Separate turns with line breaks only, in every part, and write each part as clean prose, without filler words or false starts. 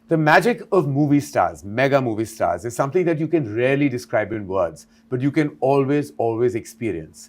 The magic of movie stars, mega movie stars, is something that you can rarely describe in words, but you can always, always experience.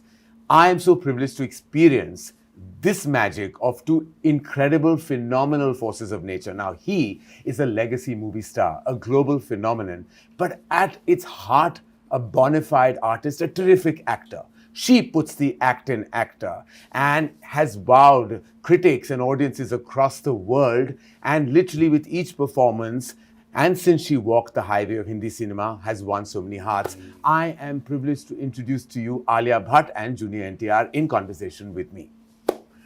I am so privileged to experience this magic of two incredible, phenomenal forces of nature. Now, he is a legacy movie star, a global phenomenon, but at its heart, a bona fide artist, a terrific actor. She puts the act in actor and has wowed critics and audiences across the world, and literally with each performance, and since she walked the highway of Hindi cinema, has won so many hearts. I am privileged to introduce to you Alia Bhatt and Junior NTR in conversation with me.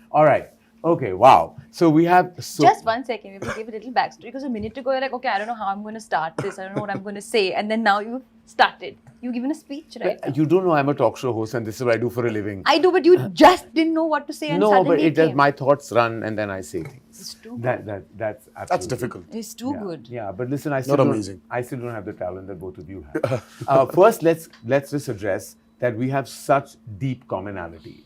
All right. Okay, wow. So we have...
Just 1 second, we will give a little backstory, because a minute ago you're like, okay, I don't know how I'm going to start this, I don't know what I'm going to say, and then now you've started. You've given a speech, right?
You don't know I'm a talk show host and this is what I do for a living.
I do, but you just didn't know what to say and
no,
suddenly
but my thoughts run and then I say things.
It's too good.
That's absolutely...
That's difficult.
It's too good.
Yeah, but listen, I
still
don't have the talent that both of you have. First, let's just address that we have such deep commonality.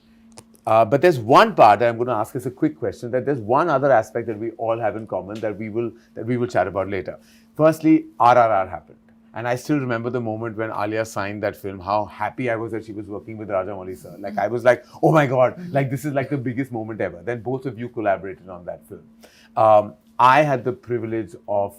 But there's one part that I'm going to ask as a quick question, that there's one other aspect that we all have in common that we will chat about later. Firstly, RRR happened. And I still remember the moment when Alia signed that film, how happy I was that she was working with Rajamouli sir. Like, I was like, oh my God, like this is like the biggest moment ever. Then both of you collaborated on that film. I had the privilege of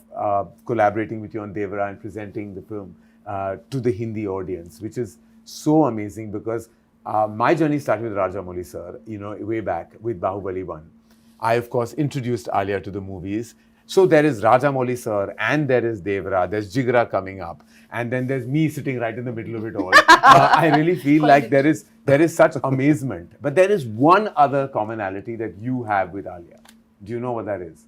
collaborating with you on DEVARA and presenting the film to the Hindi audience, which is so amazing because my journey started with Rajamouli sir, way back with Bahubali 1. I, of course, introduced Alia to the movies. So there is Rajamouli sir and there is DEVARA, there's JIGRA coming up, and then there's me sitting right in the middle of it all. I really feel like there is such amazement. But there is one other commonality that you have with Alia. Do you know what that is?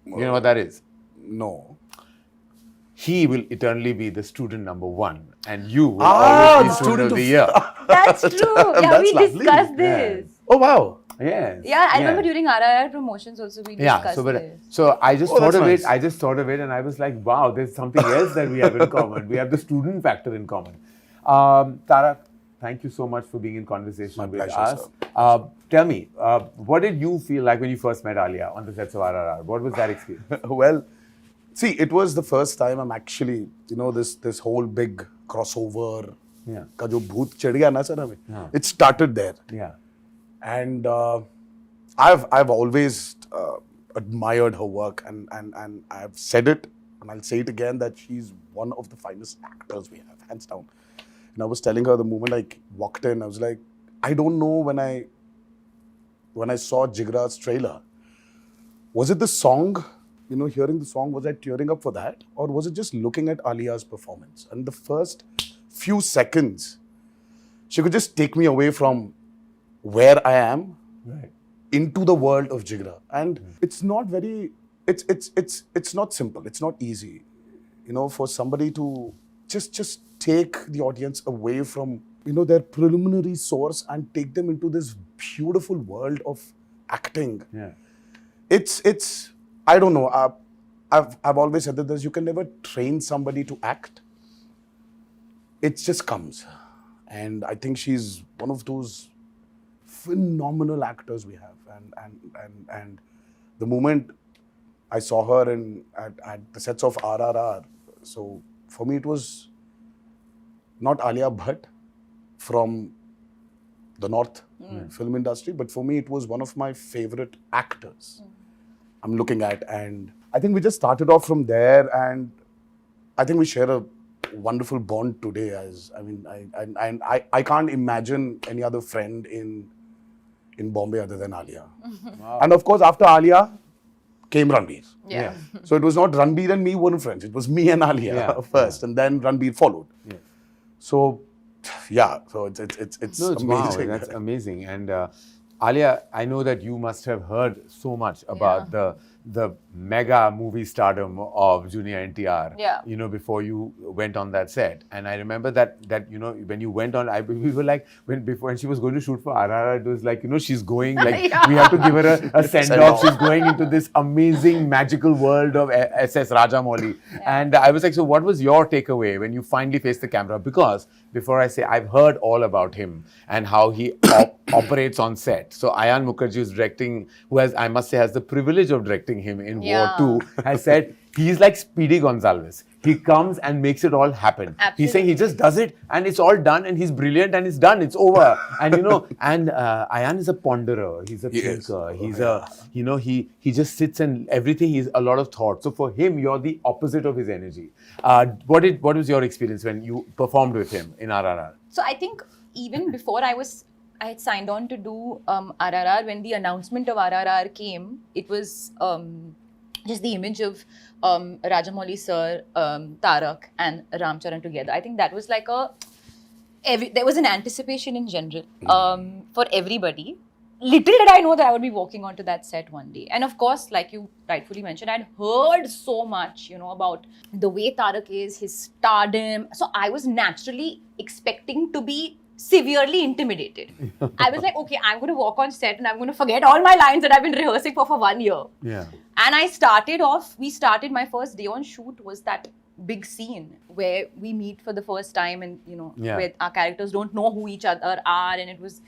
You know what that is?
No.
He will eternally be the student number 1 and you will always be student of the year.
That's true. Yeah, we discussed this.
Yes.
Oh, wow.
Yes.
Yeah, I remember during RRR promotions also we discussed this.
So I just thought of
nice.
it. I just thought of it, and I was like, wow, there's something else that we have in common. We have the student factor in common. Tara, thank you so much for being in conversation with us. Tell me, what did you feel like when you first met Alia on the sets of RRR? What was that experience?
Well, see, it was the first time I'm actually, this whole big crossover.
Yeah.
Ka jo bhoot chad gaya na sir hame. It started there.
Yeah.
And I've always admired her work, and I've said it, and I'll say it again, that she's one of the finest actors we have, hands down. And I was telling her the moment I walked in, I was like, I don't know when I saw Jigra's trailer, was it the song, hearing the song, was I tearing up for that? Or was it just looking at Alia's performance? And the first few seconds, she could just take me away from where I am into the world of JIGRA. And it's not very, it's not simple, it's not easy, for somebody to just take the audience away from, their preliminary source and take them into this beautiful world of acting.
Yeah.
It's I don't know, I've always said that you can never train somebody to act. It just comes. And I think she's one of those phenomenal actors we have, and the moment I saw her at the sets of RRR, so for me it was not Alia Bhatt from the North film industry, but for me it was one of my favorite actors I'm looking at, and I think we just started off from there, and I think we share a wonderful bond today. I can't imagine any other friend in Bombay other than Alia. Wow. And of course, after Alia came Ranbir.
Yeah.
So it was not Ranbir and me weren't friends. It was me and Alia first, and then Ranbir followed. Yeah. So, so it's amazing.
Wow, that's amazing. And Alia, I know that you must have heard so much about the mega movie stardom of Junior NTR, before you went on that set. And I remember that when you went on, we were like, when she was going to shoot for RRR, it was like, she's going, like, we have to give her a send-off. She's going into this amazing, magical world of SS Rajamouli. And I was like, so what was your takeaway when you finally faced the camera? Because before I say, I've heard all about him and how he operates on set. So Ayan Mukherjee is directing, who has, I must say, has the privilege of directing him in
Yeah.
War 2, has said he's like Speedy Gonzalez. He comes and makes it all happen. He's saying he just does it and it's all done and he's brilliant and it's done. It's over. And and Ayan is a ponderer. He's a thinker. He's he just sits and everything. He's a lot of thought. So for him, you're the opposite of his energy. What was your experience when you performed with him in RRR?
So I think even before I had signed on to do RRR, when the announcement of RRR came, it was just the image of Rajamouli sir, Tarak and Ramcharan together. I think that was like there was an anticipation in general for everybody. Little did I know that I would be walking onto that set one day. And of course, like you rightfully mentioned, I'd heard so much, about the way Tarak is, his stardom. So I was naturally expecting to be severely intimidated. I was like, okay, I'm going to walk on set and I'm going to forget all my lines that I've been rehearsing for 1 year.
Yeah.
And my first day on shoot was that big scene where we meet for the first time and, where our characters don't know who each other are. And it was,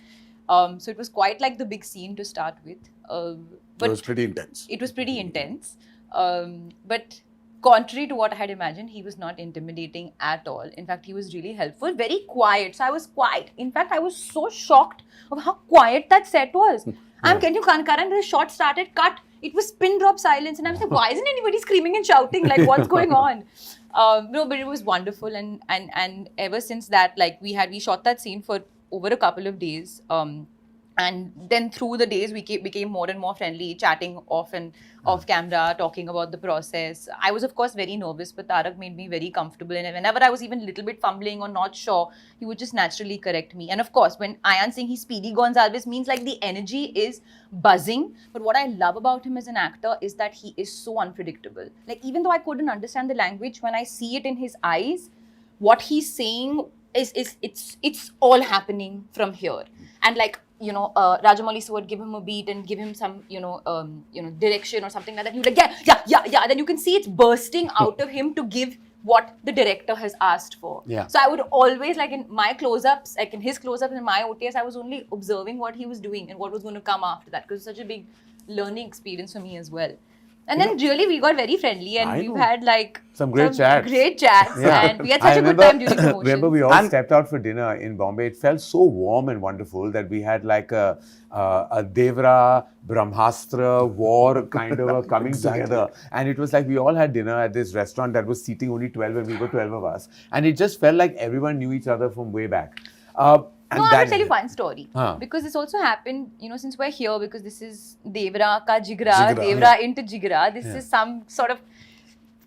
so it was quite like the big scene to start with. But
it was pretty intense.
It was pretty intense. But contrary to what I had imagined, he was not intimidating at all. In fact, he was really helpful, very quiet. So I was quiet. In fact, I was so shocked of how quiet that set was. Can you Karan, the shot started, cut. It was pin drop silence. And I was like, why isn't anybody screaming and shouting? Like, what's going on? No, but it was wonderful. And ever since that, like we shot that scene for over a couple of days. And then through the days, we became more and more friendly, chatting off camera, talking about the process. I was, of course, very nervous, but Tarak made me very comfortable. And whenever I was even a little bit fumbling or not sure, he would just naturally correct me. And of course, when Ayan saying he's Speedy Gonzalez means like the energy is buzzing. But what I love about him as an actor is that he is so unpredictable. Like, even though I couldn't understand the language, when I see it in his eyes, what he's saying it's all happening from here. And like, Rajamouli sir would give him a beat and give him some, direction or something like that. He would like, yeah. Then you can see it's bursting out of him to give what the director has asked for.
Yeah.
So I would always, like in my close-ups, like in his close-ups and my OTS, I was only observing what he was doing and what was going to come after that, because it's such a big learning experience for me as well. And then really we got very friendly and we've had like
some great chats.
Yeah. And we had such a good time during promotion.
Remember we all stepped out for dinner in Bombay. It felt so warm and wonderful that we had like a DEVARA, Brahmastra war kind of coming together. And it was like we all had dinner at this restaurant that was seating only 12 and we were 12 of us. And it just felt like everyone knew each other from way back.
I will tell you one story. Because this also happened, since we're here, because this is DEVARA ka JIGRA, DEVARA into JIGRA. This is some sort of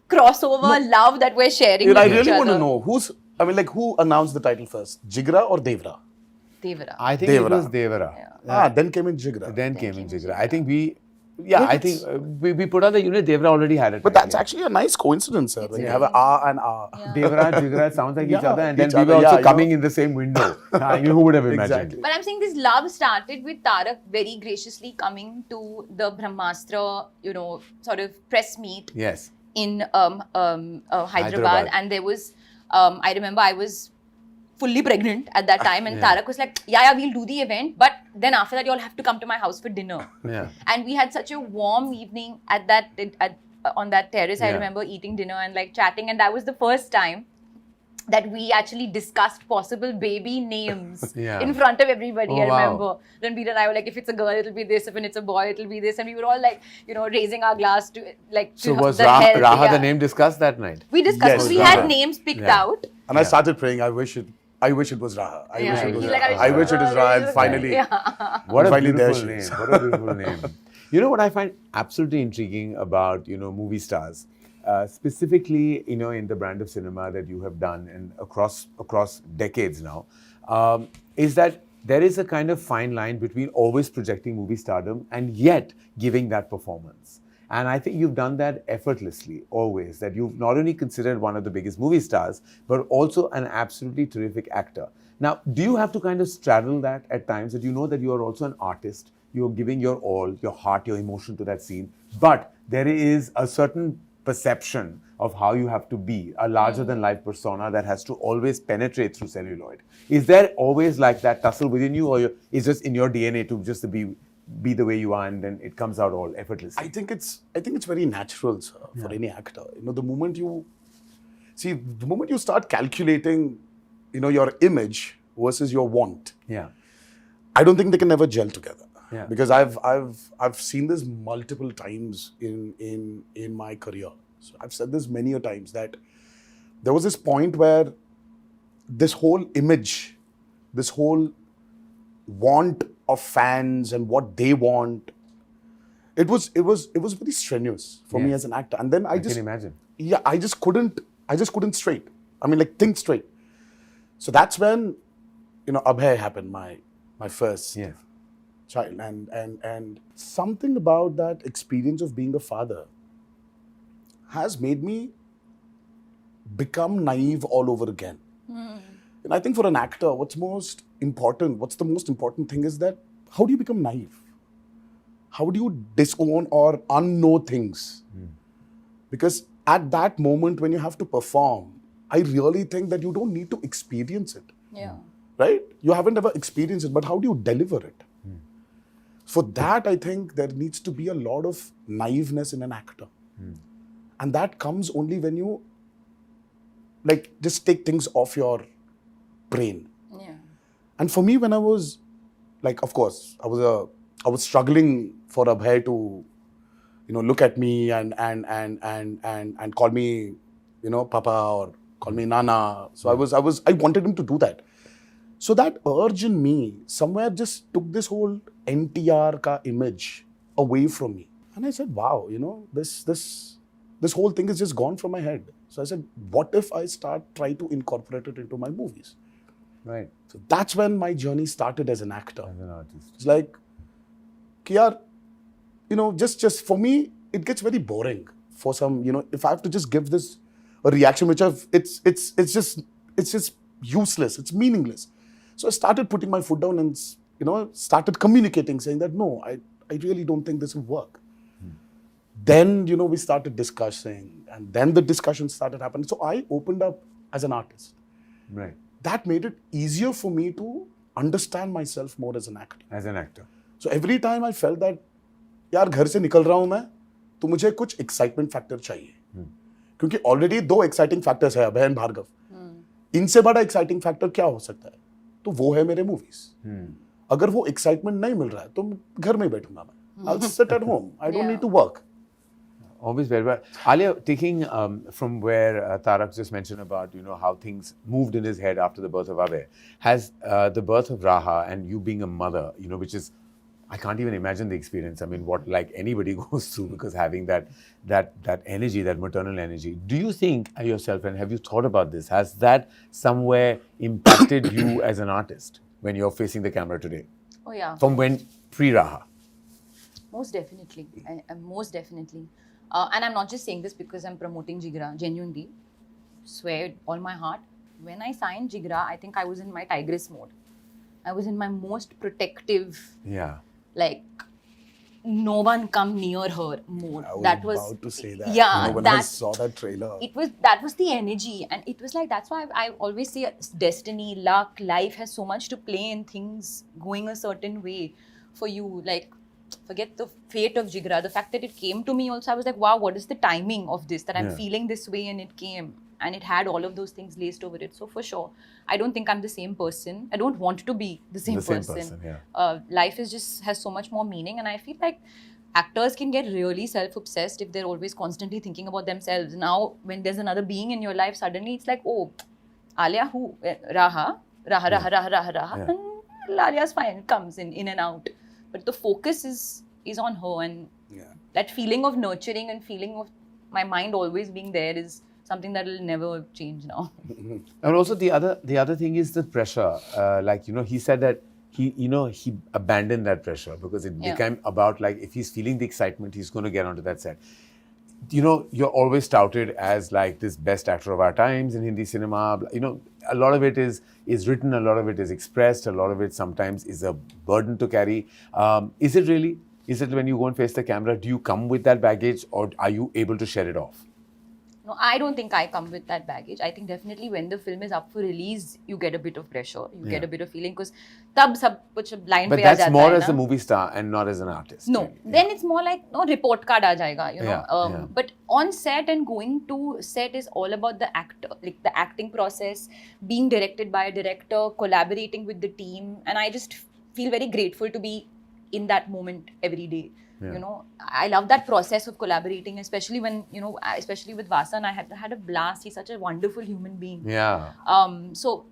crossover love that we're sharing with
I
each
really
other.
want to know, who announced the title first? JIGRA or DEVARA?
DEVARA.
I think it was DEVARA.
Then came in JIGRA.
Then came in JIGRA. I think we put on the unit, DEVARA already had it.
But that's actually a nice coincidence, sir. When you have an R and R.
Yeah.
DEVARA, JIGRA sounds like each other, and then we were also coming in the same window. Who would have imagined?
Exactly.
But I'm saying this love started with Tarak very graciously coming to the Brahmastra, sort of press meet.
Yes.
In Hyderabad. And there was, I remember I was fully pregnant at that time, and Tarak was like, yeah, we'll do the event, but then after that you all have to come to my house for dinner.
Yeah.
And we had such a warm evening on that terrace. I remember eating dinner and like chatting, and that was the first time that we actually discussed possible baby names in front of everybody. I remember Ranbir and I were like, if it's a girl, it'll be this, if it's a boy, it'll be this, and we were all like, raising our glass to like.
So was Raha the name discussed that night?
We discussed.
Yes,
we had names picked out.
And I started praying, I wish it was Raha. I wish it was Raha. And finally,
what a
finally
beautiful name. What a beautiful name. You know what I find absolutely intriguing about, movie stars, specifically, in the brand of cinema that you have done and across decades now, is that there is a kind of fine line between always projecting movie stardom and yet giving that performance. And I think you've done that effortlessly, always, that you've not only considered one of the biggest movie stars, but also an absolutely terrific actor. Now, do you have to kind of straddle that at times, that you know that you are also an artist, you're giving your all, your heart, your emotion to that scene, but there is a certain perception of how you have to be a larger-than-life persona that has to always penetrate through celluloid. Is there always like that tussle within you, or is just in your DNA to just be the way you are, and then it comes out all effortlessly?
I think it's very natural, sir, for any actor. The moment you start calculating, your image versus your want.
Yeah.
I don't think they can never gel together.
Yeah.
Because I've seen this multiple times in my career. So I've said this many a times that there was this point where this whole image, this whole want of fans and what they want, it was very strenuous for me as an actor. And then I
can imagine.
Yeah, I just couldn't straight. I mean, like, think straight. So that's when, Abhay happened, my first child. And something about that experience of being a father has made me become naive all over again. And I think for an actor, what's the most important thing is that how do you become naive? How do you disown or unknow things? Because at that moment when you have to perform, I really think that you don't need to experience it.
Yeah.
Right? You haven't ever experienced it, but how do you deliver it? For that, I think there needs to be a lot of naiveness in an actor. And that comes only when you just take things off your brain.
Yeah.
And for me, when I was of course, I was struggling for Abhay to, look at me and call me, Papa, or call me Nana. So I wanted him to do that. So that urge in me somewhere just took this whole NTR ka image away from me. And I said, wow, this whole thing is just gone from my head. So I said, what if I try to incorporate it into my movies?
Right.
So that's when my journey started as an actor.
As an artist.
It's like, just for me, it gets very boring for some, if I have to just give this a reaction, which it's just useless, it's meaningless. So I started putting my foot down and, started communicating, saying that, no, I really don't think this will work. Then, we started discussing, and then the discussion started happening. So I opened up as an artist.
Right.
That made it easier for me to understand myself more as an actor.
As an actor.
So every time I felt that, यार घर से निकल रहा हूं मैं, तो मुझे कुछ excitement factor चाहिए. क्योंकि already 2 exciting factors है, अभय and भार्गव. इनसे बड़ा exciting factor क्या हो सकता है? तो वो है मेरे movies. अगर वो excitement नहीं मिल रहा है, तो घर में बैठूंगा मैं. I'll sit at home. I don't need to work.
Always very well. Alia, taking from where Tarak just mentioned about, how things moved in his head after the birth of Abhay, has the birth of Raha and you being a mother, which is, I can't even imagine the experience. I mean, what like anybody goes through, because having that energy, that maternal energy. Do you think yourself, and have you thought about this, has that somewhere impacted you as an artist when you're facing the camera today?
Oh yeah.
From when pre-Raha?
Most definitely. Most definitely. And I'm not just saying this because I'm promoting JIGRA, genuinely. Swear with all my heart. When I signed JIGRA, I think I was in my tigress mode. I was in my most protective, no one come near her mode.
I was about to say that.
Yeah.
When I saw that trailer.
That was the energy. And it was like, that's why I always say destiny, luck, life has so much to play in things going a certain way for you. Forget the fate of JIGRA. The fact that it came to me also, I was like, wow, what is the timing of this? That I'm feeling this way and it came. And it had all of those things laced over it. So for sure, I don't think I'm the same person. I don't want to be the same person. Life has so much more meaning. And I feel like actors can get really self-obsessed if they're always constantly thinking about themselves. Now, when there's another being in your life, suddenly it's like, oh, Alia, who? Raha. And Alia's fine, comes in and out. But the focus is on her, and that feeling of nurturing and feeling of my mind always being there is something that will never change now.
And also the other thing is the pressure. He said that he abandoned that pressure because it became about if he's feeling the excitement, he's going to get onto that set. You're always touted as this best actor of our times in Hindi cinema. A lot of it is written, a lot of it is expressed, a lot of it sometimes is a burden to carry. Is it really? Is it when you go and face the camera, do you come with that baggage or are you able to shed it off?
No, I don't think I come with that baggage. I think definitely when the film is up for release, you get a bit of pressure. You get a bit of feeling because tab sab kuch blind
But
pe aa
that's
jata
more
hai
as
na.
a movie star and not as an artist.
No,
really.
then it's more like no report card aa jayega, you know.
Yeah, yeah.
But on set and going to set is all about the actor, like the acting process, being directed by a director, collaborating with the team, and I just feel very grateful to be in that moment every day.
Yeah.
You know, I love that process of collaborating, especially when, you know, especially with Vasan, I had a blast. He's such a wonderful human being.
Yeah.
So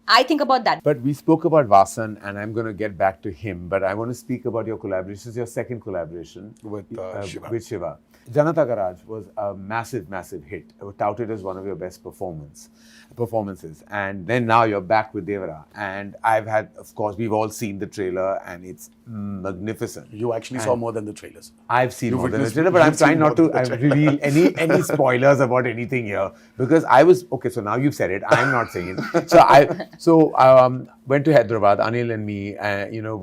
I think about that.
But we spoke about Vasan, and I'm going to get back to him. But I want to speak about your collaboration. This is your second collaboration
With Shiva.
With Shiva. Janata Garage was a massive, massive hit. It was touted as one of your best performances. And then now you're back with Devara. And I've had, of course, we've all seen the trailer, and it's magnificent.
You actually saw more than the trailers.
I've seen
You
more than the
witnessed-
trailer, but I'm
you've seen
trying not
more
to
than the
reveal any spoilers about anything here, because I was okay. So now you've said it. I'm not saying it. So I went to Hyderabad. Anil and me,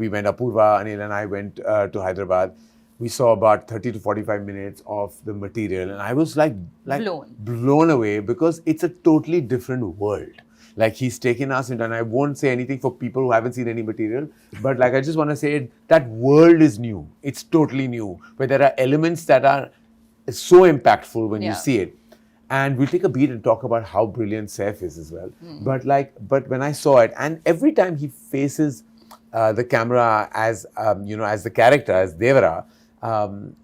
we went. Apurva, Anil and I went to Hyderabad. We saw about 30 to 45 minutes of the material, and I was like blown away, because it's a totally different world. Like, he's taken us into, and I won't say anything for people who haven't seen any material, but like, I just want to say that world is new. It's totally new, where there are elements that are so impactful when you see it. And we'll take a beat and talk about how brilliant Saif is as well. But when I saw it, and every time he faces the camera as as the character, as Devara,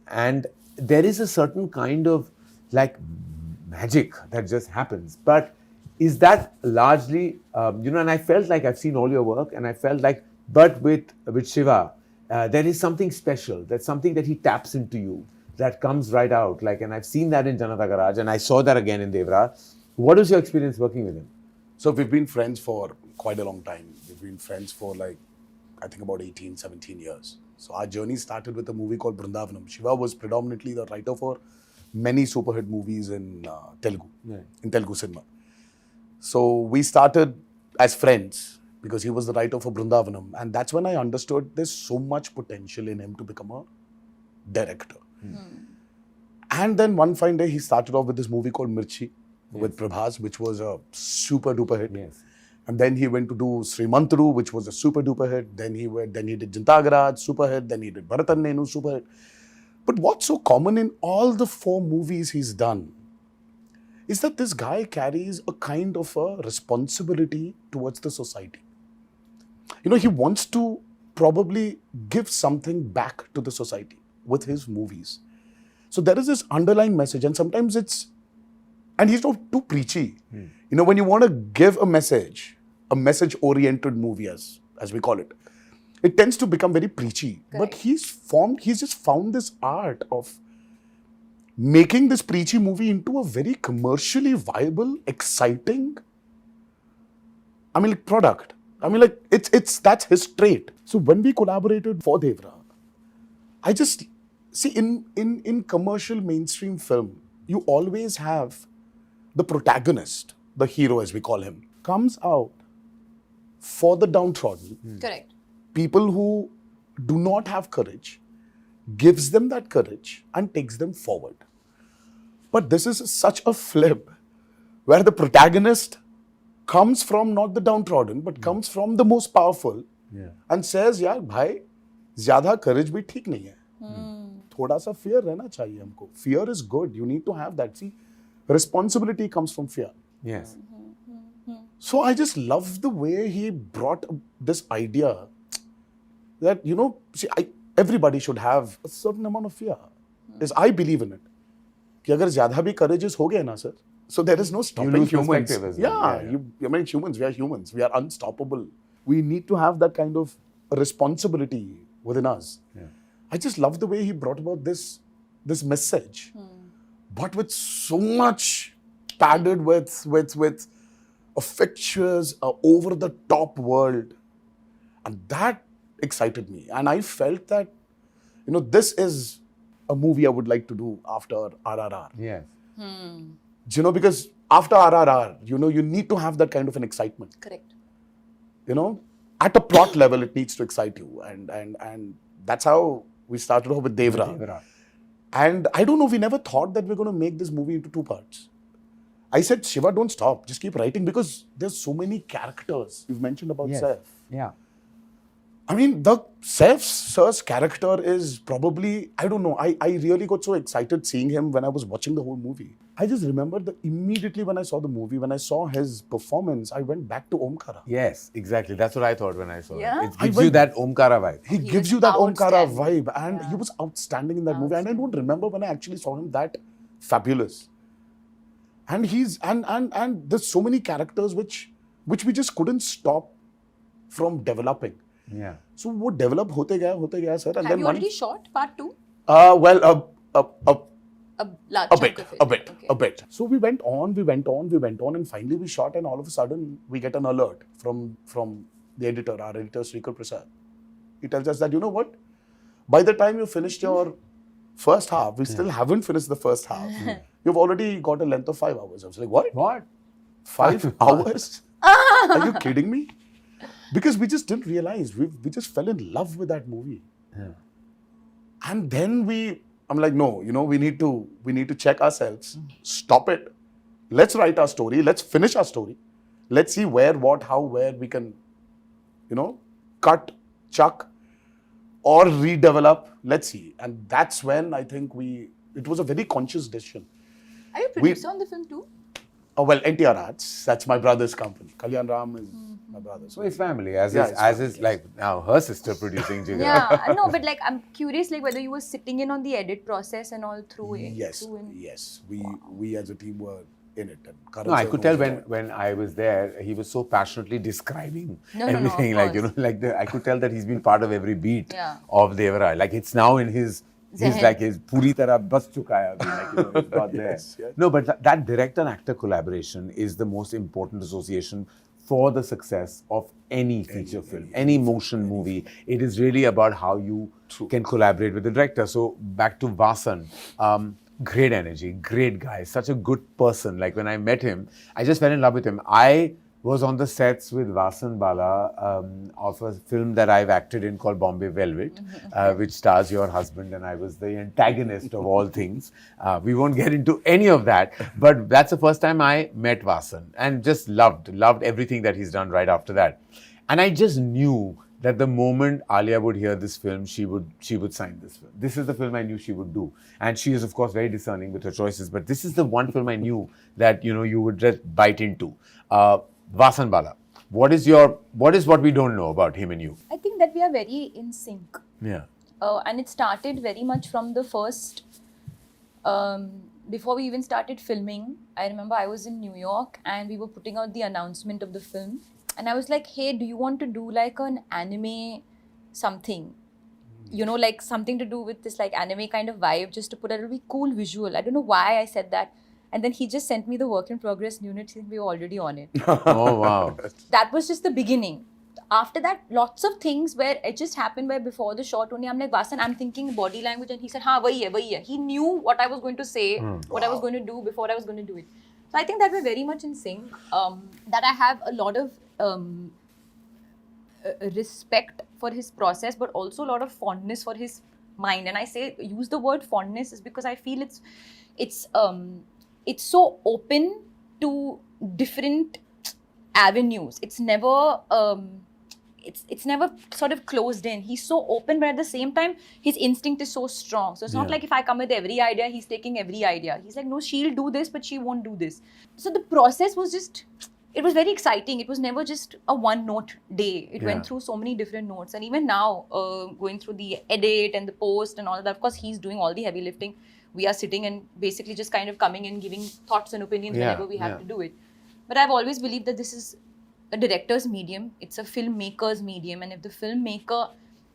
and there is a certain kind of like magic that just happens. But is that largely, and I felt like I've seen all your work, and I felt like, but with Shiva, there is something special. There's something that he taps into you that comes right out. Like, and I've seen that in Janata Garage, and I saw that again in Devara. What was your experience working with him?
So we've been friends for quite a long time. We've been friends for I think about 18, 17 years. So our journey started with a movie called Brindavanam. Shiva was predominantly the writer for many super hit movies in Telugu, in Telugu cinema. So we started as friends because he was the writer for Brindavanam. And that's when I understood there's so much potential in him to become a director. And then one fine day, he started off with this movie called Mirchi with Prabhas, which was a super duper hit.
Yes.
And then he went to do Srimantru, which was a super duper hit. Then he did Janata Garage, super hit. Then he did Bharatan Nenu, super hit. But what's so common in all the 4 movies he's done is that this guy carries a kind of a responsibility towards the society. He wants to probably give something back to the society with his movies. So there is this underlying message, and sometimes and he's not too preachy. When you want to give a message-oriented movie, as we call it, it tends to become very preachy.
Correct.
But he's just found this art of making this preachy movie into a very commercially viable, exciting, product. That's his trait. So when we collaborated for Devara, I just see in commercial mainstream film, you always have the protagonist, the hero as we call him, comes out for the downtrodden.
Correct.
People who do not have courage, gives them that courage and takes them forward. But this is such a flip where the protagonist comes from not the downtrodden, but comes from the most powerful and says, yaar, bhai, zyada courage bhi theek nahi hai. Thoda sa fear rehna chahiye humko. Fear is good. You need to have that. See, responsibility comes from fear.
Yes.
So I just love the way he brought this idea that, everybody should have a certain amount of fear. I believe in it. Ki agar zyada bhi courageous ho gaya na, sir, so there is no stopping
lose
humans.
perspective as well.
Humans, we are humans. We are unstoppable. We need to have that kind of responsibility within us.
Yeah.
I just love the way he brought about this message, but with so much padded with a fictitious, over-the-top world. And that excited me. And I felt that, this is a movie I would like to do after RRR.
Yes.
Because after RRR, you need to have that kind of an excitement.
Correct.
At a plot level, it needs to excite you. And that's how we started off with Devara. And I don't know, we never thought that we're going to make this movie into 2 parts. I said, Shiva, don't stop. Just keep writing because there's so many characters. You've mentioned about
Yes.
Saif.
Yeah.
I mean, the Saif sir's character is probably, I don't know, I really got so excited seeing him when I was watching the whole movie. I just remember that immediately when I saw the movie, when I saw his performance, I went back to Omkara.
Yes, exactly. That's what I thought when I saw
Yeah?
it. It gives you that Omkara vibe.
He
He
gives
was
you that Omkara
outstanding.
vibe, and
Yeah.
he was outstanding in that movie. And I don't remember when I actually saw him that fabulous. And he's and there's so many characters which we just couldn't stop from developing.
Yeah.
So वो develop होते गया sir. And
Have
then
you already shot part 2?
well
A large
a
chunk
bit,
of it. Okay.
a bit. So we went on, and finally we shot, and all of a sudden we get an alert from the editor, our editor Srikar Prasad. He tells us that, you know what? By the time you finished your first half, we still haven't finished the first half. You've already got a length of 5 hours. I was like, what?
What?
5 hours? Are you kidding me? Because we just didn't realize. We just fell in love with that movie.
Yeah.
And then I'm like, no, we need to check ourselves. Stop it. Let's write our story. Let's finish our story. Let's see where, what, how, where we can, cut, chuck, or redevelop. Let's see. And that's when I think it was a very conscious decision.
Are you a producer on the film too?
Oh, well, NTR Arts, that's my brother's company. Kalyan Ram is my brother's.
So it's family, as
Yeah,
is,
it's
as
family,
is
yes.
like now her sister producing JIGRA.
Yeah, I know, but like I'm curious, like whether you were sitting in on the edit process and all through it.
Yes,
through in-
yes. We as a team were in it. And Karan
No, I
sir
could
knows
tell
about
when I was there, he was so passionately describing
No, of
everything.
course.
I could tell that he's been part of every beat
Yeah.
of Devara. Like it's now in his
Zehen.
like his puri tarah bas chuka hai abhi, like, it's got there.
Yes, yes.
No, but that director and actor collaboration is the most important association for the success of any feature film, any motion movie. It is really about how you can collaborate with the director. So back to Vasan. Great energy, great guy, such a good person. Like when I met him, I just fell in love with him. I was on the sets with Vasan Bala of a film that I've acted in called Bombay Velvet, which stars your husband, and I was the antagonist of all things. We won't get into any of that, but that's the first time I met Vasan and just loved everything that he's done right after that. And I just knew that the moment Alia would hear this film, she would sign this film. This is the film I knew she would do. And she is, of course, very discerning with her choices. But this is the one film I knew that, you would just bite into. Vasan Bala, what is what we don't know about him and you?
I think that we are very in sync.
Yeah.
And it started very much from the first, before we even started filming. I remember I was in New York and we were putting out the announcement of the film. And I was like, hey, do you want to do like an anime something? Like something to do with this like anime kind of vibe, just to put a really cool visual. I don't know why I said that. And then he just sent me the work in progress unit. We were already on it.
Oh, wow.
That was just the beginning. After that, lots of things where it just happened where before the shot only, I'm like, Vasan, I'm thinking body language. And he said, haan, wahi hai. He knew what I was going to say, what I was going to do before I was going to do it. So I think that we're very much in sync. That I have a lot of respect for his process, but also a lot of fondness for his mind. And I use the word fondness is because I feel it's so open to different avenues. It's never it's never sort of closed in. He's so open, but at the same time, his instinct is so strong. So it's not like if I come with every idea, he's taking every idea. He's like, no, she'll do this, but she won't do this. So the process was it was very exciting. It was never just a one-note day. It went through so many different notes. And even now, going through the edit and the post and all that, of course, he's doing all the heavy lifting. We are sitting and basically just kind of coming in, giving thoughts and opinions whenever we have to do it. But I've always believed that this is a director's medium. It's a filmmaker's medium. And if the filmmaker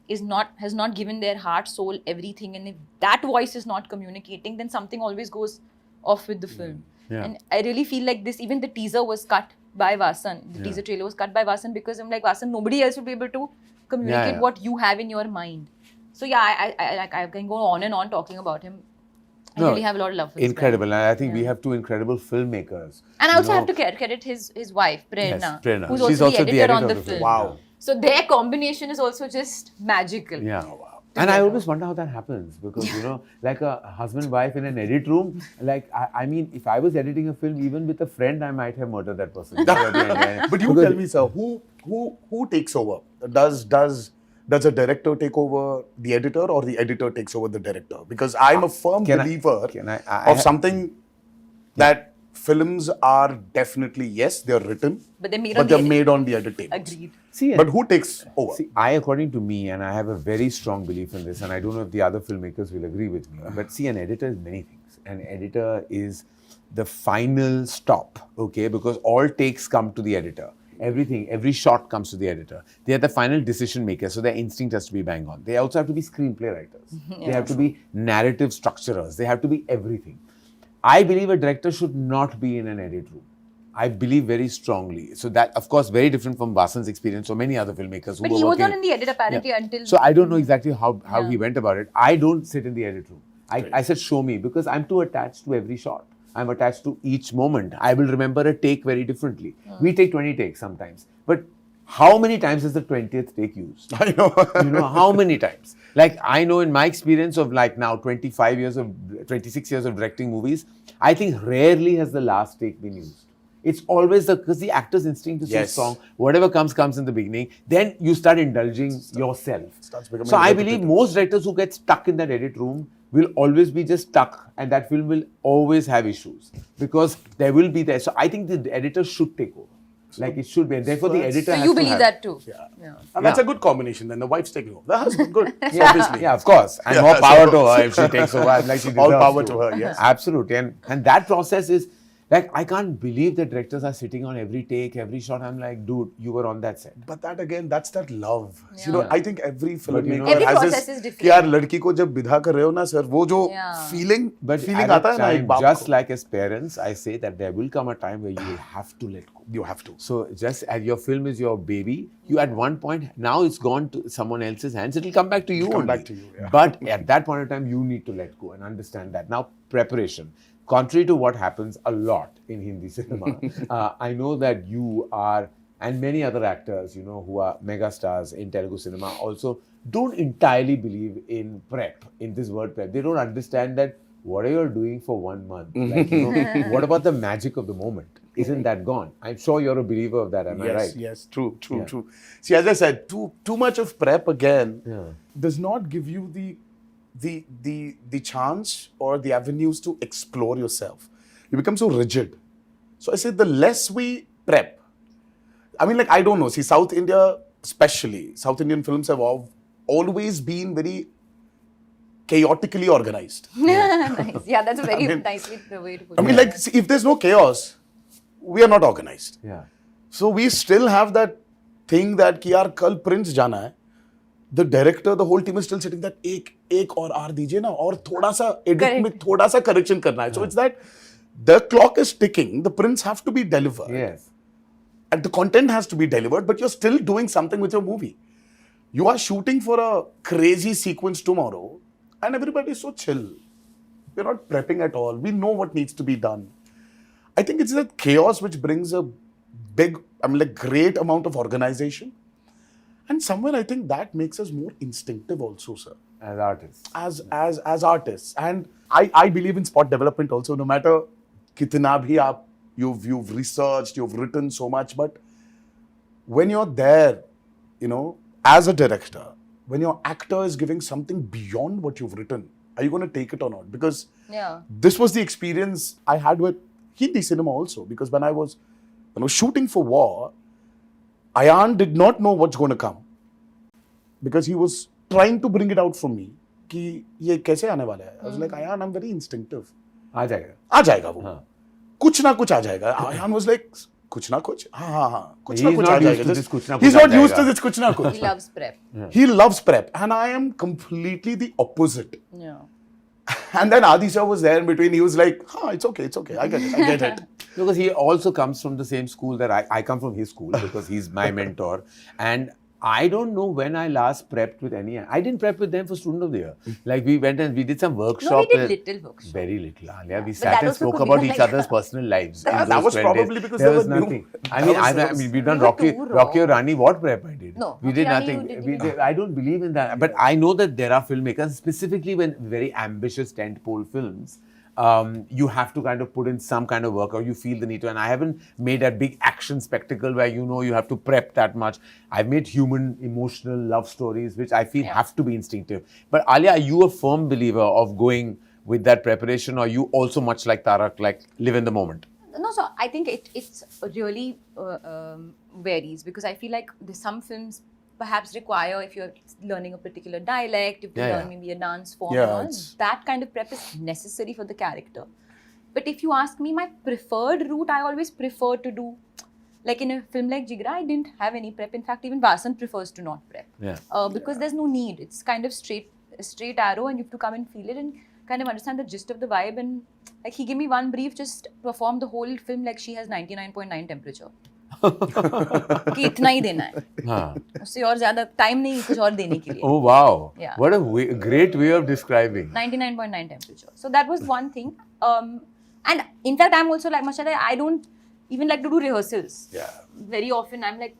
has not given their heart, soul, everything, and if that voice is not communicating, then something always goes off with the film.
Yeah.
And I really feel like even the teaser was cut by Vasan. The teaser trailer was cut by Vasan because I'm like, Vasan, nobody else will be able to communicate what you have in your mind. So I can go on and on talking about him. I really have a lot of love for this
Incredible.
guy.
And I think we have two incredible filmmakers.
And I also have to credit his wife, Prerna,
Yes, Prerna.
who's
She's
also the editor on
of
the
the
film.
Wow.
So their combination is also just magical.
Yeah.
Oh, wow.
And I always wonder how that happens because, you know, like a husband-wife in an edit room, like, I mean, if I was editing a film, even with a friend, I might have murdered that person.
But you tell me, sir, who takes over? Does a director take over the editor or the editor takes over the director? Because I'm a firm believer of something that films are definitely, yes, they're written,
But they're made
on the editing.
Agreed.
See,
But who takes over?
See, according to me, and I have a very strong belief in this, and I don't know if the other filmmakers will agree with me, but see, an editor is many things. An editor is the final stop, okay? Because all takes come to the editor. Everything, every shot comes to the editor. They are the final decision makers, so their instinct has to be bang on. They also have to be screenplay writers. They have to be narrative structurers. They have to be everything. I believe a director should not be in an edit room. I believe very strongly. So that, of course, very different from Vasan's experience or many other filmmakers who
But
were
he was
working.
not in the edit apparently until...
So I don't know exactly how he went about it. I don't sit in the edit room. I said, show me, because I'm too attached to every shot. I'm attached to each moment. I will remember a take very differently. We take 20 takes sometimes. But how many times is the 20th take used?
I know.
You know, how many times? Like, I know in my experience of like now 26 years of directing movies, I think rarely has the last take been used. It's always because the actor's instinct is so strong. Whatever comes in the beginning. Then you start indulging yourself. So I believe most directors who get stuck in that edit room will always be just stuck, and that film will always have issues because there will be there. So I think the editor should take over. Like it should be. And therefore, the editor has to
you believe that too?
Yeah. And that's a good combination. Then the wife's taking over. The husband, good. Obviously.
Yeah, of course. And more power to her if she takes over. Like she
All
deserves
power to her, yes.
Absolutely. And that process is, like, I can't believe that directors are sitting on every take, every shot. I'm like, dude, you were on that set.
But that again, that's that love. You know, I think every filmmaker
every
has
process
this,
is different.
कि यार लड़की को जब विदा कर रहे हो ना सर, वो जो feeling आता है ना एक बाप को.
Just like as parents, I say that there will come a time where you will have to let go.
You have to.
So just as your film is your baby, you at one point, now it's gone to someone else's hands, it will come back to you only.
Back to you, yeah.
But at that point in time, you need to let go and understand that. Now, preparation. Contrary to what happens a lot in Hindi cinema, I know that you are, and many other actors, you know, who are mega stars in Telugu cinema also don't entirely believe in prep, in this word prep. They don't understand that what are you doing for 1 month? Like, you know, what about the magic of the moment? Isn't that gone? I'm sure you're a believer of that, am I right?
Yes, true. See, as I said, too much of prep again does not give you the chance or the avenues to explore yourself. You become so rigid. So I say the less we prep, I mean, like, I don't know. See, South India, especially, South Indian films have always been very chaotically organized.
Nice. Yeah, that's a very nicely the way to put it.
I mean, like, see, if there's no chaos, we are not organized.
Yeah.
So we still have that thing that कि यार कल Prince जाना है. The director, the whole team is still sitting that एक और R दीजिए ना और थोड़ा सा edit में थोड़ा सा correction करना है. So it's that the clock is ticking. The prints have to be delivered.
Yes.
And the content has to be delivered, but you're still doing something with your movie. You are shooting for a crazy sequence tomorrow, and everybody is so chill. We're not prepping at all. We know what needs to be done. I think it's that chaos which brings a big, great amount of organization. And somewhere I think that makes us more instinctive also, sir.
As artists.
As artists. And I believe in spot development also, no matter kitna bhi you've researched, you've written so much, but when you're there, you know, as a director, when your actor is giving something beyond what you've written, are you going to take it or not? Because this was the experience I had with Hindi cinema also. Because when I was shooting for War, Ayan did not know what's going to come. Because he was trying to bring it out from me. कि ये कैसे आने वाला है? I was like, Ayan, I'm very instinctive.
आ जाएगा.
आ जाएगा वो. कुछ ना कुछ आ जाएगा. Ayan was like, कुछ ना कुछ? हाँ. कुछ ना कुछ आ जाएगा. He's not used to this कुछ ना कुछ.
He loves prep.
He loves prep. And I am completely the opposite.
Yeah.
And then Adi sir was there in between. He was like, it's okay. I get it.
Because he also comes from the same school that I come from his school because he's my mentor. And I don't know when I last prepped with any. I didn't prep with them for Student of the Year. Like we went and we did some workshop.
No, we did little workshop.
Very little, Alia. We
But
sat
that
and
also
spoke
could be
about
like-
each other's personal lives. in
That
those
was
12
probably
days.
because
there
they
was
were new.
nothing. I
That
mean,
was-
I
that was-
mean, we've done
We were
Rocky,
too
Rocky or
raw.
Rani. What prep I did?
No,
we
Rocky
did
Rani
nothing.
you did-
We
you
did,
did.
I don't believe in that. But I know that there are filmmakers, specifically when very ambitious tentpole films. You have to kind of put in some kind of work, or you feel the need to. And I haven't made that big action spectacle where you have to prep that much. I've made human, emotional love stories, which I feel have to be instinctive. But Alia, are you a firm believer of going with that preparation, or you also much like Tarak, like live in the moment?
No, so I think it's really varies, because I feel like there's some films perhaps require, if you're learning a particular dialect, if you
Yeah,
learn
yeah.
maybe a dance form,
Yeah,
and all,
it's-
that kind of prep is necessary for the character. But if you ask me, my preferred route, I always prefer to do, like in a film like Jigra, I didn't have any prep. In fact, even Vasan prefers to not prep.
Yeah.
Because there's no need. It's kind of straight arrow, and you have to come and feel it and kind of understand the gist of the vibe. And like he gave me one brief, just perform the whole film like she has 99.9 temperature. कि इतना ही देना है,
Huh.
उससे और ज़्यादा time नहीं कुछ और देने के लिए.
Oh, wow.
Yeah.
What a great way of describing.
99.9 temperature. So that was one thing. And in fact, I'm also like Mashada, I don't even like to do rehearsals.
Yeah.
Very often I'm like,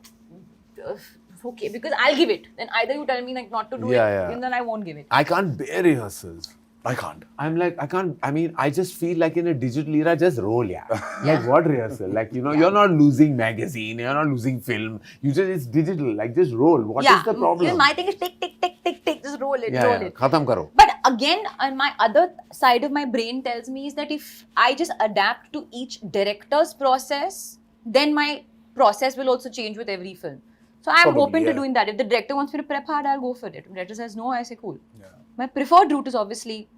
okay, because I'll give it. Then either you tell me like not to do
Yeah,
it,
yeah.
and then I won't give it.
I can't bear rehearsals.
I can't.
I'm like, I can't, I mean, I just feel like in a digital era, just roll, yeah. Like what rehearsal? Like, you're not losing magazine, you're not losing film. It's digital, like just roll. What is the problem?
My thing is tick, tick, tick, tick, tick, just roll it,
Yeah,
roll
yeah.
it.
Khatam karo.
But again, my other side of my brain tells me is that if I just adapt to each director's process, then my process will also change with every film. So I'm
Probably,
open to
yeah.
doing that. If the director wants me to prep hard, I'll go for it. If the director says no, I say cool.
Yeah.
My preferred route is obviously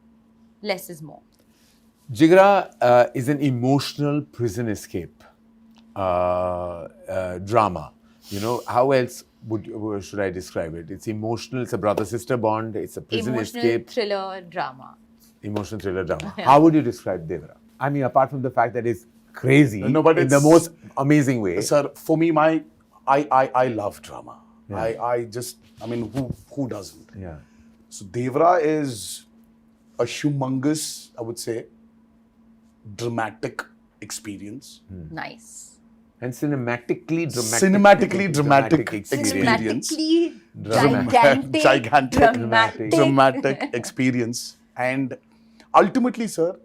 less is more.
Jigra is an emotional prison escape drama. How else should I describe it? It's emotional, it's a brother-sister bond, it's a prison
Emotional
escape.
thriller drama.
Emotional thriller drama. How would you describe Devara? I mean, apart from the fact that it's crazy
No, but
in the
it's-
most amazing way.
Sir, for me, I love drama.
Yeah.
Who doesn't?
Yeah.
So Devara is a humongous, I would say, dramatic experience.
Nice.
And cinematically
dramatic experience.
Cinematically
Dramatic.
gigantic,
Dramatic.
Dramatic experience. And ultimately, sir,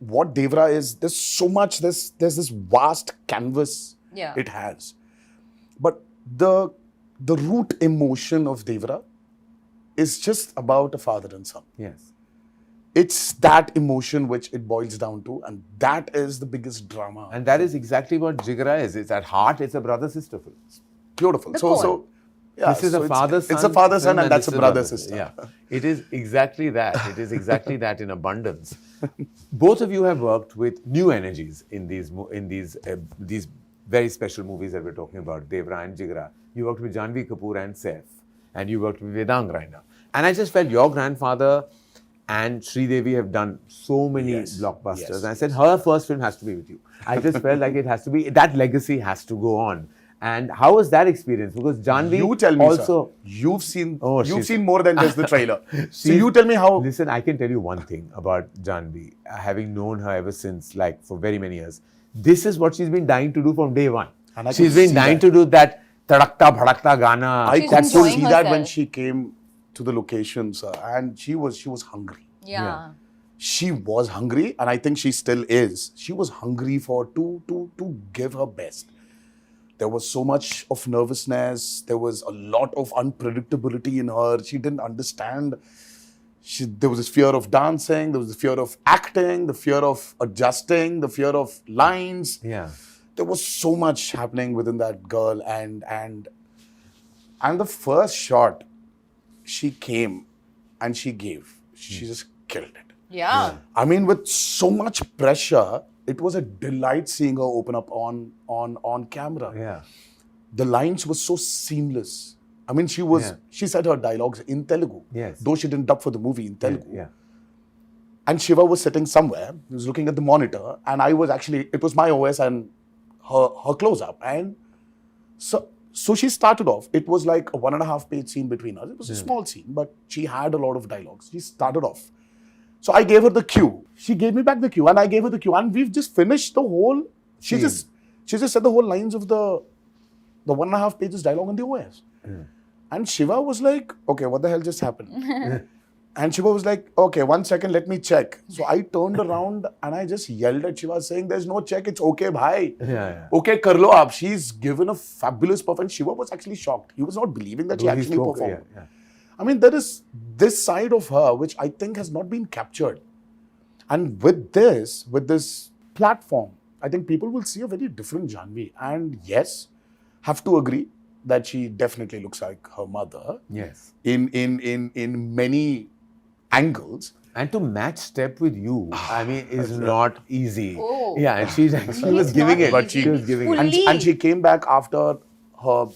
what Devara is, there's so much, there's this vast canvas
Yeah.
it has. But the root emotion of Devara is just about a father and son.
Yes.
It's that emotion which it boils down to, and that is the biggest drama.
And that is exactly what Jigra is. It's at heart, it's a brother-sister film.
Beautiful.
The
So
core.
yeah,
This is
so
a father-son.
It's a father-son,
film
and that's a
this is
brother-sister.
Yeah, it is exactly that. It is exactly that in abundance. Both of you have worked with new energies in these very special movies that we're talking about, Devara and Jigra. You worked with Janhvi Kapoor and Saif, and you worked with Vedang Raina. And I just felt your grandfather and Sridevi have done so many
Yes,
blockbusters.
yes,
And I said, her first film has to be with you. I just felt like it has to be, that legacy has to go on. And how was that experience? Because Janhvi
You tell me,
also...
sir. You've seen
she's-
more than just the trailer. So
She's-
you tell me how.
Listen, I can tell you one thing about Janhvi, having known her ever since, like for very many years. This is what she's been dying to do from day one.
And I
She's
can
been
see
dying
that.
to do that tadakta bhadakta Gana.
I
She's
could
enjoying
see that when
herself.
she came to the location, sir, and she was hungry.
Yeah.
She was hungry, and I think she still is. She was hungry to give her best. There was so much of nervousness. There was a lot of unpredictability in her. She didn't understand. There was this fear of dancing. There was the fear of acting, the fear of adjusting, the fear of lines.
Yeah.
There was so much happening within that girl, and the first shot, she came and she gave. She just killed it.
Yeah.
I mean, with so much pressure, it was a delight seeing her open up on camera.
Yeah.
The lines were so seamless. I mean,
Yeah.
she said her dialogues in Telugu.
Yes.
Though she didn't dub for the movie in Telugu.
Yeah.
And Shiva was sitting somewhere. He was looking at the monitor, and it was my OS and her close up. And so So she started off, it was like a 1.5 page scene between us. It was a small scene, but she had a lot of dialogues. She started off. So I gave her the cue. She gave me back the cue and I gave her the cue. And we've just finished the whole, she just said the whole lines of the 1.5 pages dialogue on the OS. And Shiva was like, okay, what the hell just happened? And Shiva was like, okay, 1 second, let me check. So I turned around and I just yelled at Shiva saying, there's no check, it's okay, bhai. Okay, kar lo aap. She's given a fabulous performance. Shiva was actually shocked. He was not believing that she actually performed. I mean, there is this side of her which I think has not been captured. And with this platform, I think people will see a very different Janhvi. And yes, have to agree that she definitely looks like her mother.
Yes.
In many angles.
And to match step with you, I mean, is not easy.
Oh.
Yeah, and she was giving it.
But
she was giving it.
And she came back after her.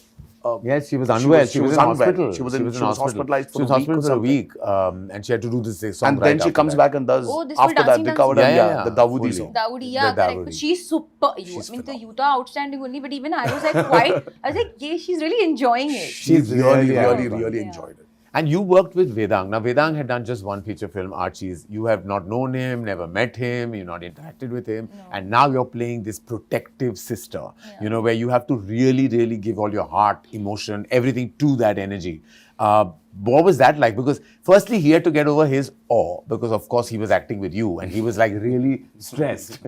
Yes, she was unwell. She was in hospital.
She was hospitalized for
a week. And she had to do this song.
And then she comes back and does, after that, the cover the Dawoodi song.
Dawoodi, yeah, correct. But she's super. I mean, the Utah outstanding only, but even I was like, yeah, she's really enjoying it.
She's really
enjoyed it.
And you worked with Vedang. Now, Vedang had done just one feature film, Archie's. You have not known him, never met him, you've not interacted with him. No. And now you're playing this protective sister, where you have to really, really give all your heart, emotion, everything to that energy. What was that like? Because firstly, he had to get over his awe because, of course, he was acting with you and he was like really stressed,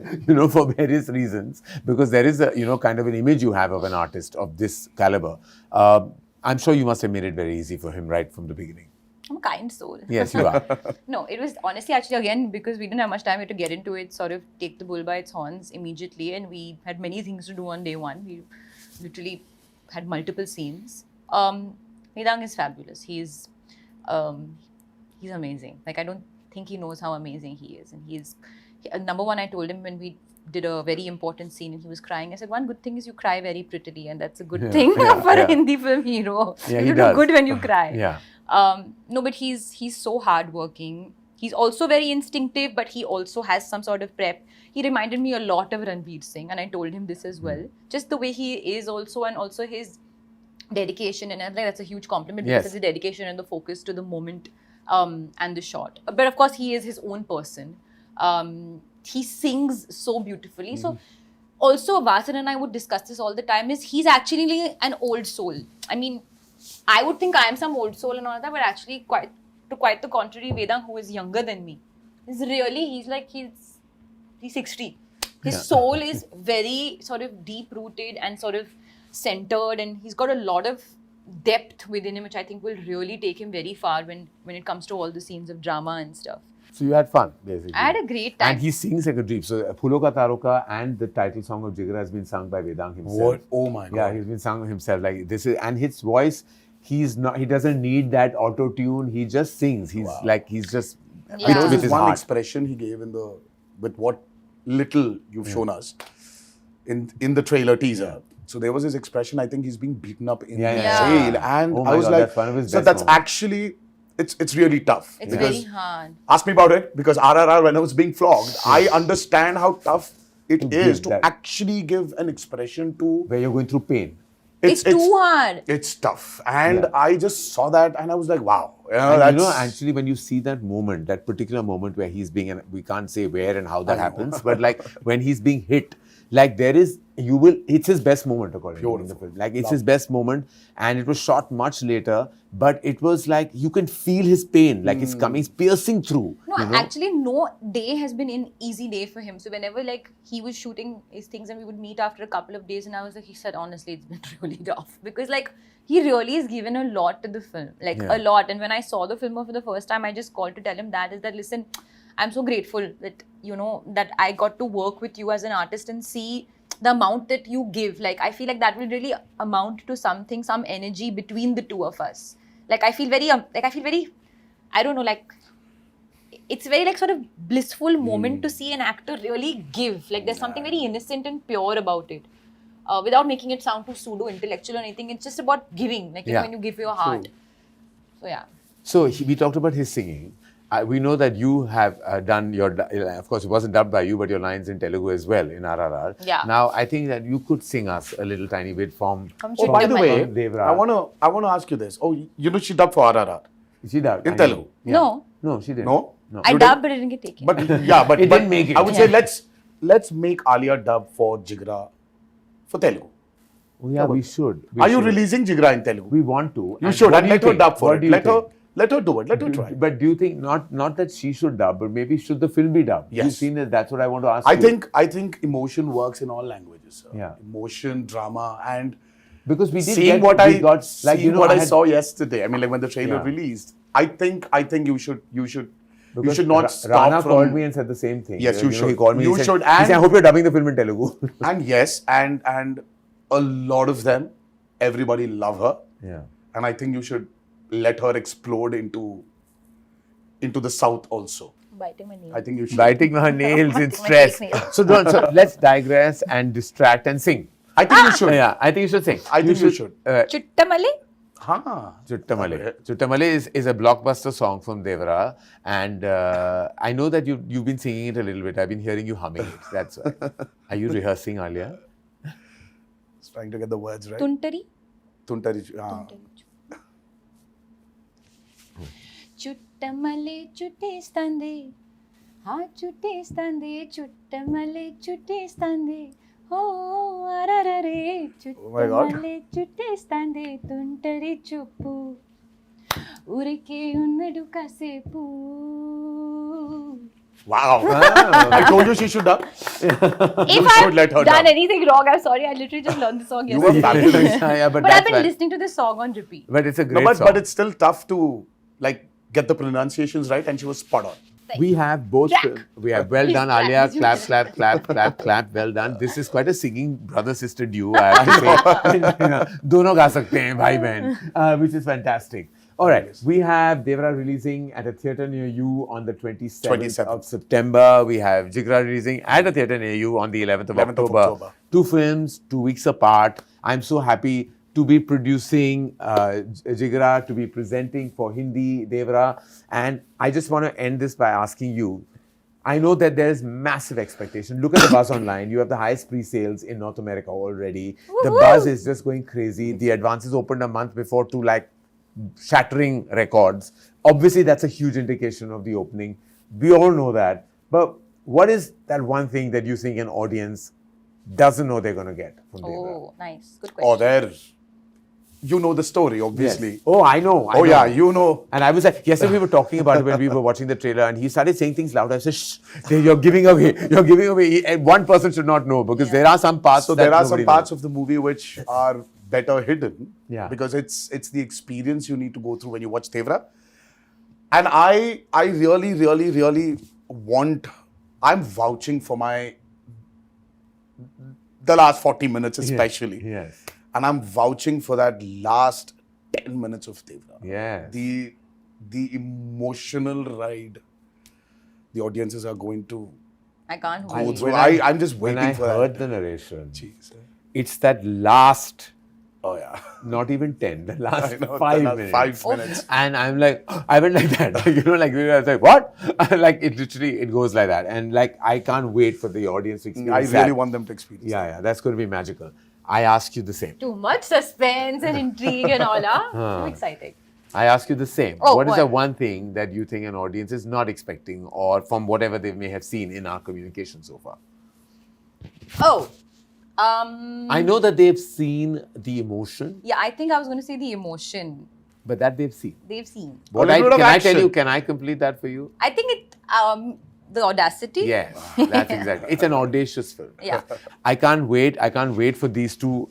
for various reasons. Because there is a, kind of an image you have of an artist of this caliber. I'm sure you must have made it very easy for him right from the beginning.
I'm a kind soul.
Yes, you are.
No, it was honestly actually again because we didn't have much time, we had to get into it, sort of take the bull by its horns immediately, and we had many things to do on day one. We literally had multiple scenes. Vedang is fabulous. He's amazing. Like, I don't think he knows how amazing he is. And number one, I told him when we did a very important scene and he was crying, I said, one good thing is you cry very prettily, and that's a good thing for a Hindi film hero.
Yeah,
you do good when you cry.
Yeah.
No, but he's so hardworking. He's also very instinctive, but he also has some sort of prep. He reminded me a lot of Ranveer Singh, and I told him this as well. Just the way he is also, and also his dedication, and I think that's a huge compliment because it's the dedication and the focus to the moment and the shot. But of course, he is his own person. He sings so beautifully. So also, Vasan and I would discuss this all the time, is he's actually an old soul. I mean, I would think I am some old soul and all that, but actually quite the contrary, Vedang, who is younger than me, is really, he's 60. His soul is very sort of deep-rooted and sort of centered, and he's got a lot of depth within him, which I think will really take him very far when it comes to all the scenes of drama and stuff.
So you had fun, basically.
I had a great time.
And he sings like a dream. So Phulo Ka Taroka and the title song of JIGRA has been sung by Vedang himself.
What? Oh my God.
Yeah, he's been sung himself. Like this is, and his voice, he doesn't need that auto-tune. He just sings. He's just with his
one
heart.
expression he gave with what little you've shown us in the trailer teaser. So there was his expression, I think he's being beaten up in jail. And
oh
I was
God,
like,
that's one of his
so
best
that's
moments.
actually, it's really tough.
It's very hard.
Ask me about it, because RRR, when I was being flogged, I understand how tough it is to actually give an expression to...
Where you're going through pain.
It's too hard.
It's tough. And I just saw that and I was like, wow.
Actually, when you see that moment, that particular moment where he's being, and we can't say where and how that happens, but like when he's being hit, like it's his best moment according to me in the film. Like it's his best moment, and it was shot much later, but it was like you can feel his pain, like it's coming, it's piercing through.
No, actually no day has been an easy day for him. So whenever like he was shooting his things and we would meet after a couple of days, and I was like, he said, honestly, it's been really rough. Because like he really has given a lot to the film, like a lot. And when I saw the film for the first time, I just called to tell him that listen, I'm so grateful that, that I got to work with you as an artist and see the amount that you give. Like, I feel like that will really amount to something, some energy between the two of us. Like, I feel very, I don't know, like, it's very like sort of blissful moment to see an actor really give. Like, there's something very innocent and pure about it. Without making it sound too pseudo-intellectual or anything, it's just about giving, like when you give your heart. So, yeah.
So we talked about his singing. we know that you have done your, of course, it wasn't dubbed by you, but your lines in Telugu as well in RRR.
Yeah.
Now, I think that you could sing us a little tiny bit from.
Oh, by the way,
Devara.
I wanna ask you this. Oh, you know she dubbed for RRR
She dubbed
in
I know.
Telugu.
Yeah.
No.
No, she didn't.
No?
No.
I
You
dubbed, but it didn't get taken.
But yeah, but
It didn't make it.
I would say let's make Alia dub for JIGRA for Telugu.
Oh, yeah, we should. We
Are you
should.
releasing JIGRA in Telugu?
We want to.
You should,
what
and
do you
let her
think?
dub for
What
it.
do you
Let her do it. Let her try.
But do you think not that she should dub, but maybe should the film be dubbed?
Yes.
You've seen it. That's what I want to ask you.
I think emotion works in all languages. Sir.
Yeah.
Emotion, drama, and
Because we did
seeing
get,
what
we
I
got, like,
seeing
you know,
what I
had-
saw yesterday. I mean, like when the trailer
Yeah.
released, I think you should
Because
not stop
Rana
from.
called me and said the same thing.
Yes, you
know,
should.
He called me.
You
he said,
should,
He said, I
and-
hope you're dubbing the film in Telugu.
And yes, and a lot of them, everybody love her,
Yeah.
and I think you should let her explode into the south also.
Biting my nail.
I think you should.
Biting her nails in
Biting my
stress.
fake nails.
So let's digress and distract and sing.
I think you should.
Yeah, I think you should sing.
I think you should.
Chuttamale?
Huh.
Chuttamale. Chuttamale is a blockbuster song from Devara, and I know that you've been singing it a little bit. I've been hearing you humming it. That's Are you rehearsing, Alia?
Just trying to get the words right.
Tuntari?
Tuntari.
చుట్టమలే చుట్టేస్తాంది ఆ చుట్టేస్తాంది చుట్టమలే చుట్టేస్తాంది ఓ అరరరే చుట్టమలే చుట్టేస్తాంది తుంటరి చూపు ఊరికే ఉన్నడు కాసేపు
Wow. I told you she should dub.
If
should let her
I've done
dub.
anything wrong, I'm sorry. I literally just learned the song
You were
yesterday.
fabulous.
Yeah, but
But
that's
I've been
why-
listening to this song on repeat.
But it's a
No,
great song.
but it's still tough to like get the pronunciations right, and she was spot on.
We have both.
Clap.
We have well
Please
done,
clap.
Alia.
Please
Clap,
clap.
clap, clap, clap, clap. Well done. This is quite a singing brother-sister duo, I have to say. Dono ga sakte hain, bhai behan, which is fantastic. All right, we have Devara releasing at a theatre near you on the 27th of September. We have JIGRA releasing at a theatre near you on the 11th of
11th of
October.
October.
Two films, 2 weeks apart. I'm so happy to be producing JIGRA, to be presenting for Hindi Devara. And I just want to end this by asking you, I know that there is massive expectation. Look at the buzz online. You have the highest pre-sales in North America already. The buzz is just going crazy. The advances opened a month before to like shattering records. Obviously, that's a huge indication of the opening. We all know that. But what is that one thing that you think an audience doesn't know they're going to get from Devara?
Oh, nice. Good
Oh,
question.
you know the story, obviously.
Yes. Oh, I know. I know.
Yeah, you know.
And I was like, yesterday we were talking about it when we were watching the trailer, and he started saying things loud. I said, shh, you're giving away. You're giving away. And one person should not know because there are some parts.
So
that
there are some
nobody
parts
knows.
of the movie which are better hidden.
Yeah.
Because it's the experience you need to go through when you watch Devara. And I really want. I'm vouching for the last 40 minutes especially.
Yes.
And I'm vouching for that last 10 minutes of Devara.
Yes.
The emotional ride the audiences are going to
I can't
go
hold
through.
it.
I'm just
When
waiting
I
for
heard
that.
the narration,
Jeez.
it's that last,
Oh yeah.
not even 10, the last
I know,
5
the last
minutes.
5 minutes.
And I'm like, I went like that. You know, like, I was like, what? Like, it literally, it goes like that. And like, I can't wait for the audience to
I
experience
really
that.
want them to experience
Yeah, that's going to be magical. I ask you the same.
Too much suspense and intrigue and all. So exciting.
I ask you the same.
Oh,
What is
what?
the one thing that you think an audience is not expecting, or from whatever they may have seen in our communication so far?
Oh.
I know that they've seen the emotion,
Yeah, I think I was going to say the emotion.
but that they've seen.
They've seen.
What
little bit of
can I tell
action.
you? Can I complete that for you?
I think the audacity.
Yes, that's exactly. It's an audacious film.
Yeah.
I can't wait. I can't wait for these two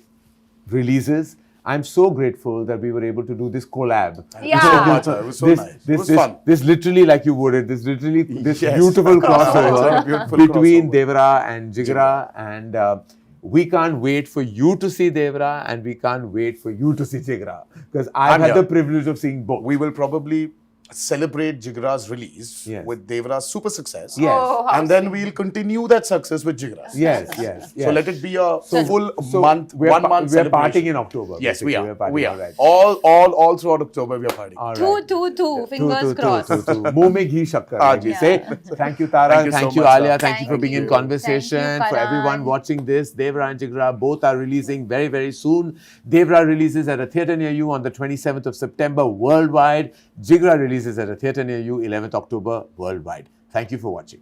releases. I'm so grateful that we were able to do this collab.
Yeah.
So much. It was so nice. It was fun.
This literally, like you worded, this
Yes.
beautiful crossover
Beautiful
between
crossover.
Devara and JIGRA, and we can't wait for you to see Devara, and we can't wait for you to see JIGRA, because I've
I'm
had
here.
the privilege of seeing both.
We will probably celebrate Jigra's release
Yes.
with Devara's super success.
Yes.
Oh, how
And then we'll continue that success with Jigra.
Yes, yes, yes.
So let it be a full
So
month,
we're
1
pa-
month
we're
celebration.
partying in October.
Yes, we
basically.
are.
We're partying,
We
all
are.
right.
All throughout October we are partying.
All
Two,
right.
two, two. Fingers
Two.
crossed.
Muh mein ghee shakkar, like we
Yeah.
say. Thank you, Tara.
Thank you so
Thank you,
much,
Alia.
sir.
Thank you for
Thank
being in
you.
conversation.
Thank you,
For everyone
Farhan.
watching this, Devara and Jigra both are releasing very, very soon. Devara releases at a theatre near you on the 27th of September worldwide. Jigra releases at a theatre near you 11th October worldwide. Thank you for watching.